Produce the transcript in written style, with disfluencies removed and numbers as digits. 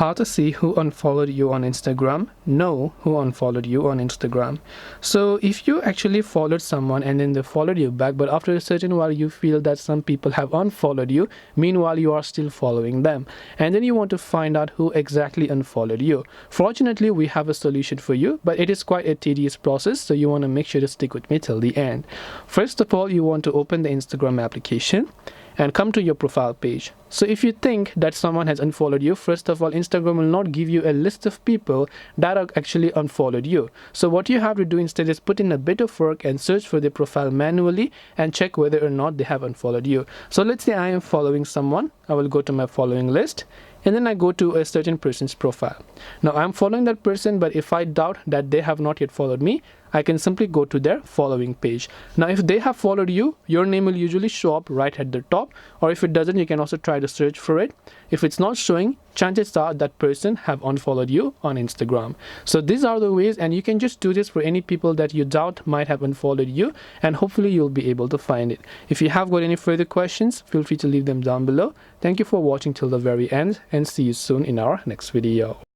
how to see who unfollowed you on Instagram, know who unfollowed you on Instagram. So if you actually followed someone and then they followed you back, but after a certain while you feel that some people have unfollowed you, meanwhile you are still following them, and then you want to find out who exactly unfollowed you. Fortunately, we have a solution for you, but it is quite a tedious process, so you want to make sure to stick with me till the end. First of all, you want to open the Instagram application and come to your profile page. So if you think that someone has unfollowed you, first of all, Instagram will not give you a list of people that are actually unfollowed you. So what you have to do instead is put in a bit of work and search for their profile manually and check whether or not they have unfollowed you. So let's say I am following someone. I will go to my following list, and then I go to a certain person's profile. Now I'm following that person, but if I doubt that they have not yet followed me, I can simply go to their following page. Now if they have followed you, your name will usually show up right at the top, or if it doesn't, you can also try to search for it. If it's not showing, chances are that person have unfollowed you on Instagram. So these are the ways, and you can just do this for any people that you doubt might have unfollowed you, and hopefully you'll be able to find it. If you have got any further questions, feel free to leave them down below. Thank you for watching till the very end, and see you soon in our next video.